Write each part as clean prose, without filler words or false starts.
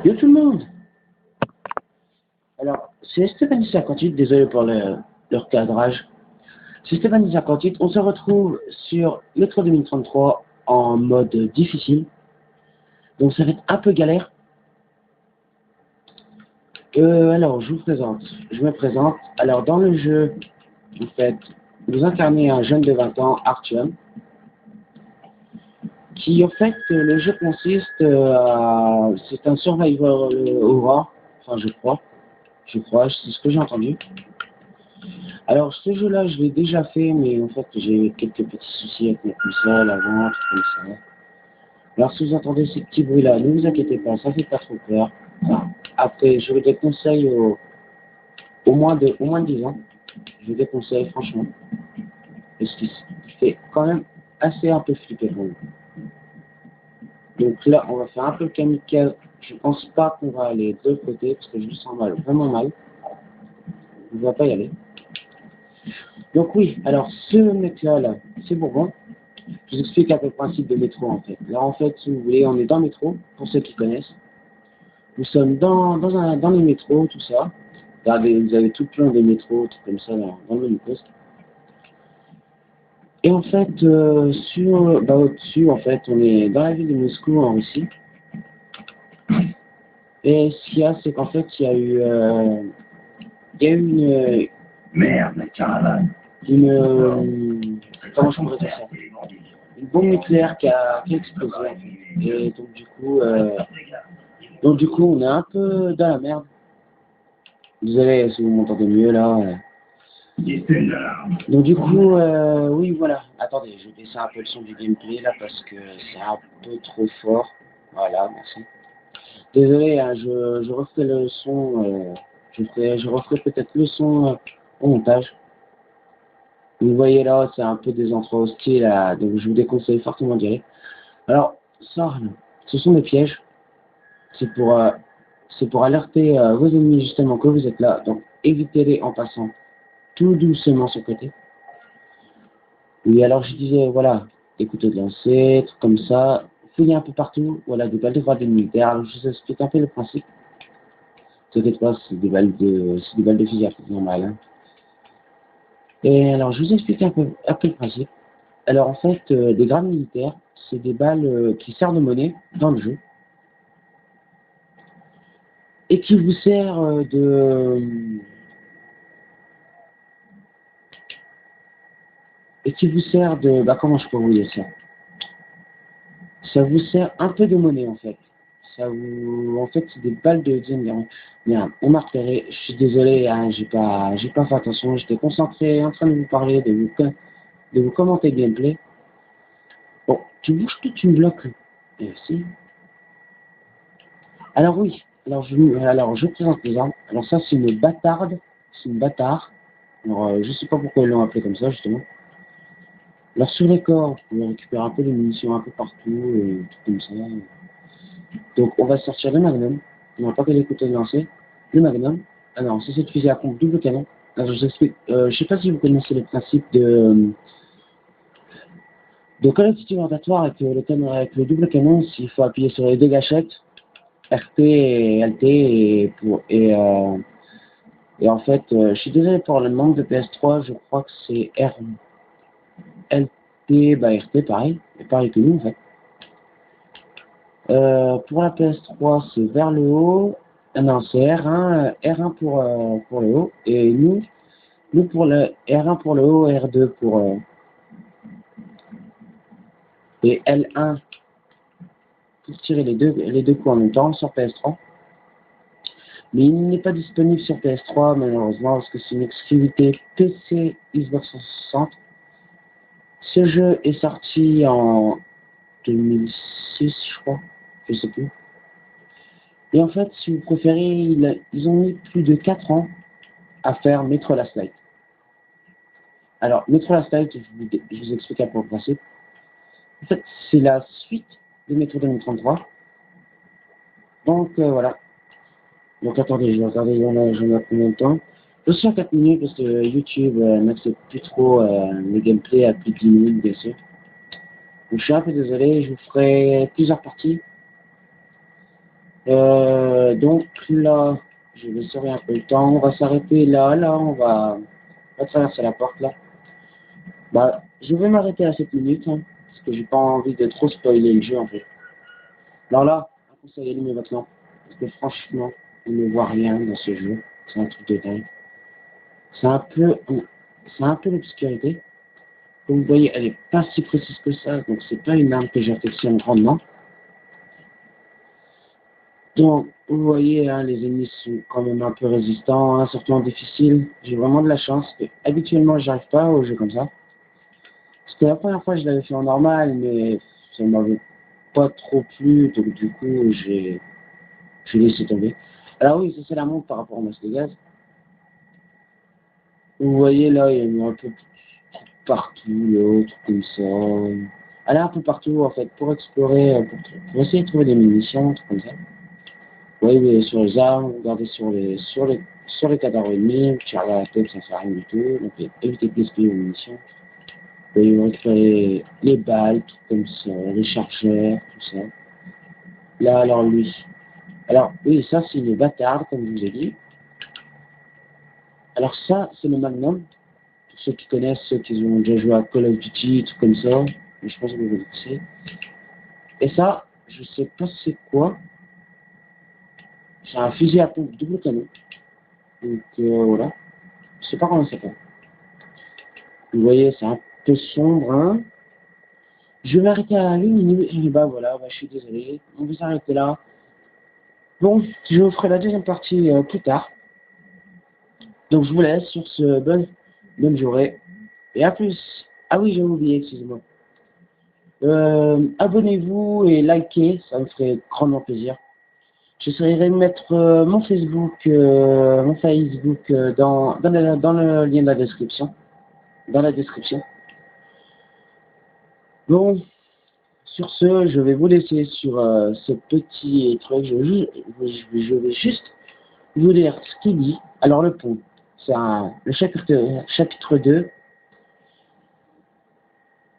Yo tout le monde! Alors, c'est Stéphanie58, désolé pour le recadrage. C'est Stéphanie58, on se retrouve sur Metro 2033 en mode difficile. Donc ça va être un peu galère. Alors, je me présente. Alors, dans le jeu, en fait, vous incarnez un jeune de 20 ans, Artyom, qui, en fait, le jeu consiste c'est un survivor horror, enfin, je crois, c'est ce que j'ai entendu. Alors, ce jeu-là, je l'ai déjà fait, mais en fait, j'ai eu quelques petits soucis avec ma console avant, tout comme ça. Alors, si vous entendez ces petits bruits-là, ne vous inquiétez pas, ça fait pas trop peur. Après, je vous déconseille au moins de 10 ans. Je vous déconseille, franchement. Parce qu'il fait quand même assez un peu flipper pour vous. Donc là, on va faire un peu le kamikaze. Je pense pas qu'on va aller de l'autre côté, parce que je me sens mal, vraiment mal. On ne va pas y aller. Donc oui, alors ce mec-là, c'est Bourbon. Je vous explique un peu le principe de métro en fait. Là en fait, si vous voulez, on est dans le métro, pour ceux qui connaissent. Nous sommes dans les métros, tout ça. Regardez, vous avez tout plein de métros, tout comme ça dans le poste. Et en fait, au-dessus, en fait, on est dans la ville de Moscou en Russie. Et ce qu'il y a, c'est qu'en fait, il y a eu une... Merde, caravane. Comment je pourrais dire ça? Une bombe nucléaire qui a explosé. Et donc du coup, on est un peu dans la merde. Désolé si vous m'entendez mieux là. Donc du coup, oui voilà. Attendez, je vais baisser un peu le son du gameplay là parce que c'est un peu trop fort. Voilà, merci. Désolé, hein, je referai le son. Je referai peut-être le son au montage. Vous voyez là, c'est un peu des endroits hostiles, donc je vous déconseille fortement d'y aller. Alors, ça, ce sont des pièges. C'est pour alerter vos ennemis justement que vous êtes là. Donc, évitez-les en passant tout doucement sur le côté. Oui, alors je disais, voilà, écoutez de lancer, trucs comme ça. Fouillez un peu partout. Voilà, des balles de grade militaire. Alors, je vous explique un peu le principe. Ne t'inquiète pas, c'est des balles de fusil à pompe normal. Hein. Et alors, je vous explique un peu le principe. Alors, en fait, des grades militaires, c'est des balles qui servent de monnaie dans le jeu. Et qui vous sert comment je peux vous dire ça? Ça vous sert un peu de monnaie en fait. En fait, c'est des balles de Zen. Merde, on m'a repéré. Je suis désolé, hein, j'ai pas fait attention. J'étais concentré en train de vous parler, de vous commenter le gameplay. Bon, tu bouges tout, tu me bloques. Merci. Alors oui, alors je présente les armes. Alors ça, c'est une bâtarde. C'est une bâtard. Alors, je sais pas pourquoi ils l'ont appelé comme ça, justement. Alors sur les corps, vous pouvez récupérer un peu de munitions un peu partout, tout comme ça. Donc on va sortir le magnum. On n'a pas que les couteaux de lancer. Le magnum. Alors c'est cette fusée à pompe double canon. Alors je vous explique. Je sais pas si vous connaissez le principe de Call of Duty World at War avec le double canon. Il faut appuyer sur les deux gâchettes RT et LT et en fait, je suis désolé pour le manque de PS3. Je crois que c'est LT, bah RT pareil, pareil que nous en fait. Pour la PS3, c'est vers le haut. Non, c'est R1 pour le haut. Et nous pour le R1 pour le haut, R2 et L1 pour tirer les deux coups en même temps sur PS3. Mais il n'est pas disponible sur PS3 malheureusement parce que c'est une exclusivité PC Xbox 360. Ce jeu est sorti en 2006, je crois, je sais plus. Et en fait, si vous préférez, ils ont mis plus de 4 ans à faire Metro Last Light. Alors, Metro Last Light, je vous explique un peu le principe. En fait, c'est la suite de Metro 2033. Donc, voilà. Donc, attendez, je vais regarder, j'en ai combien de temps. Je suis en 4 minutes parce que YouTube n'accepte plus trop les gameplays à plus de 10 minutes, bien sûr. Donc, je suis un peu désolé, je vous ferai plusieurs parties. Donc là, je vais sauver un peu le temps. On va s'arrêter là, on va traverser la porte là. Bah, je vais m'arrêter à 7 minutes, hein, parce que j'ai pas envie de trop spoiler le jeu en fait. Alors là, un conseil, allumez votre lampe, parce que franchement, on ne voit rien dans ce jeu. C'est un truc de dingue. C'est un peu l'obscurité. Comme vous voyez, elle est pas si précise que ça, donc c'est pas une arme que j'affectionne grandement. Donc, vous voyez, hein, les ennemis sont quand même un peu résistants, un certain difficile. J'ai vraiment de la chance. Et habituellement, j'arrive pas au jeu comme ça. Parce que la première fois, je l'avais fait en normal, mais ça m'avait pas trop plu, donc du coup, j'ai laissé tomber. Alors oui, ça c'est la montre par rapport au masque de gaz. Vous voyez là, il y a eu un peu partout, l'autre comme ça. Elle est un peu partout en fait, pour explorer, pour essayer de trouver des munitions, tout comme ça. Oui, mais sur les armes, regardez sur les cadavres ennemis, tirer à la tête, ça ne fait rien du tout. Donc évitez de gaspiller vos munitions. Vous pouvez récupérer les balles, tout comme ça, les chargeurs, tout ça. Là, alors lui. Alors oui, ça c'est une bâtarde, comme je vous ai dit. Alors ça, c'est le Magnum. Pour ceux qui connaissent, ceux qui ont déjà joué à Call of Duty, tout comme ça. Mais je pense que vous le connaissez. Et ça, je sais pas c'est quoi. C'est un fusil à pompe double canon. Donc voilà. Je sais pas comment ça s'appelle. Vous voyez, c'est un peu sombre, hein. Je vais m'arrêter à 1 minute. Et bah voilà, bah, je suis désolé. On va s'arrêter là. Bon, je vous ferai la deuxième partie plus tard. Donc je vous laisse sur ce bonne journée. Et à plus. Ah oui, j'ai oublié, excusez-moi. Abonnez-vous et likez, ça me ferait grandement plaisir. J'essaierai de mettre mon Facebook dans le lien de la description. Dans la description. Bon, sur ce, je vais vous laisser sur ce petit truc. Je vais juste vous lire ce qu'il dit. Alors le pont, c'est le chapitre 2,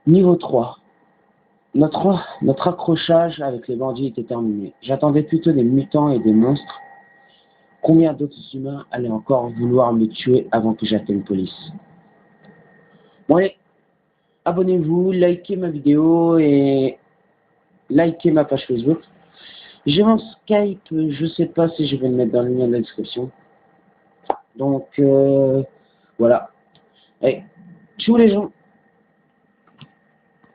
niveau 3. Notre accrochage avec les bandits était terminé. J'attendais plutôt des mutants et des monstres. Combien d'autres humains allaient encore vouloir me tuer avant que j'atteigne police? Bon allez, abonnez-vous, likez ma vidéo et likez ma page Facebook. J'ai mon Skype, je sais pas si je vais le mettre dans le lien de la description. Donc voilà. Allez, ciao les gens.